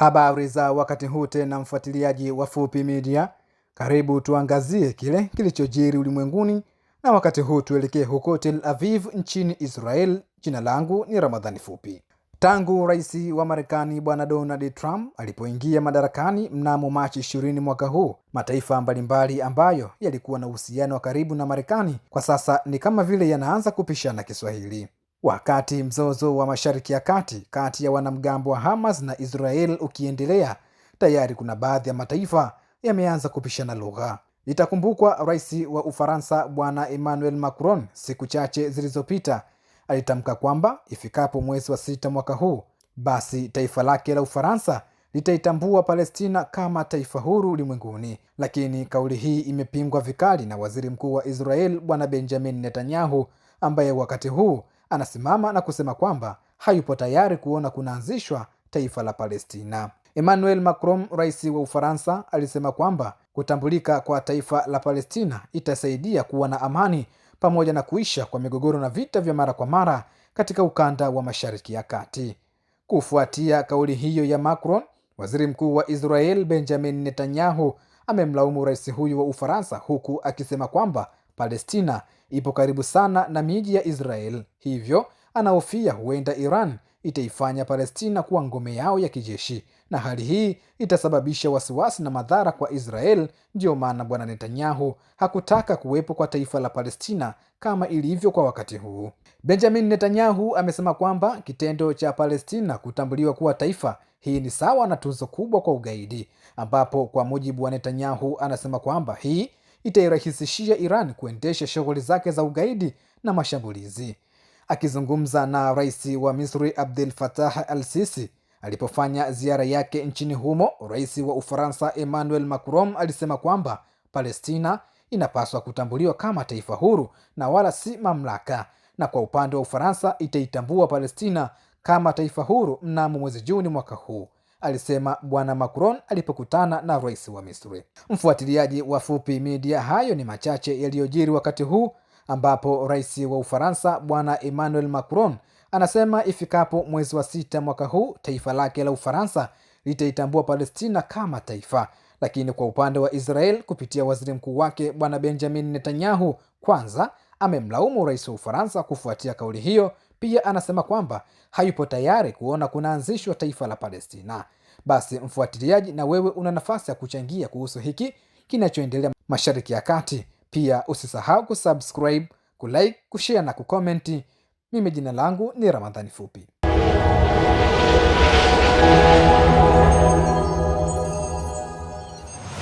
Habari za wakati huu tena, mfuatiliaji wa Fupi Media, karibu tuangazie kile kilichojiri ulimwenguni, na wakati huu tuelekee huko Tel Aviv nchini Israel. Jina langu ni Ramadhani Fupi. Tangu rais wa Marekani bwana Donald Trump alipoingia madarakani mnamo Machi 20 mwaka huu, mataifa mbalimbali ambayo yalikuwa na uhusiano wa karibu na Marekani kwa sasa ni kama vile yanaanza kupishana Kiswahili. Wakati mzozo wa Mashariki ya Kati kati ya wanamgambo wa Hamas na Israel ukiendelea, tayari kuna baadhi ya mataifa yameanza kupishana lugha. Itakumbukwa rais wa Ufaransa bwana Emmanuel Macron siku chache zilizopita alitamka kwamba ifikapo mwezi wa 6 mwaka huu, basi taifa lake la Ufaransa litaitambua Palestina kama taifa huru ulimwenguni. Lakini kauli hii imepingwa vikali na waziri mkuu wa Israel bwana Benjamin Netanyahu, ambaye wakati huu anasimama na kusema kwamba hayupo tayari kuona kunaanzishwa taifa la Palestina. Emmanuel Macron, rais wa Ufaransa, alisema kwamba kutambulika kwa taifa la Palestina itasaidia kuwa na amani pamoja na kuisha kwa migogoro na vita vya mara kwa mara katika ukanda wa Mashariki ya Kati. Kufuatia kauli hiyo ya Macron, waziri mkuu wa Israel Benjamin Netanyahu amemlaumu rais huyu wa Ufaransa, huku akisema kwamba Palestina ipo karibu sana na miji ya Israel, hivyo anahofia huenda Iran itaifanya Palestina kuwa ngome yao ya kijeshi, na hali hii itasababisha wasiwasi na madhara kwa Israel. Ndio maana bwana Netanyahu hakutaka kuwepo kwa taifa la Palestina kama ilivyo kwa wakati huu. Benjamin Netanyahu amesema kwamba kitendo cha Palestina kutambuliwa kuwa taifa hii ni sawa na tuzo kubwa kwa ugaidi, ambapo kwa mujibu wa Netanyahu anasema kwamba hii itairahisishia Iran kuendesha shughuli zake za ugaidi na mashambulizi. Akizungumza na rais wa Misri Abdel Fattah al-Sisi alipofanya ziara yake nchini humo, rais wa Ufaransa Emmanuel Macron alisema kwamba Palestina inapaswa kutambuliwa kama taifa huru na wala si mamlaka, na kwa upande wa Ufaransa itaitambua Palestina kama taifa huru mnamo mwezi Juni mwaka huu, alisema bwana Macron alipokutana na rais wa Misri. Mfuatiliaji wa Fupi Media, hayo ni machache yaliyojiri wakati huu, ambapo rais wa Ufaransa bwana Emmanuel Macron anasema ifikapo mwezi wa 6 mwaka huu taifa lake la Ufaransa litaitambua Palestina kama taifa. Lakini kwa upande wa Israel kupitia waziri mkuu wake bwana Benjamin Netanyahu, kwanza amemlaumu rais wa Ufaransa kufuatia kauli hiyo. Pia anasema kwamba hayupo tayari kuona kunaanzishwa taifa la Palestina. Basi mfuatiliaji, na wewe una nafasi ya kuchangia kuhusu hiki kinachoendelea Mashariki ya Kati. Pia usisahau kusubscribe, kulike, kushare na kukomenti. Mimi jina langu ni Ramadhani Fupi.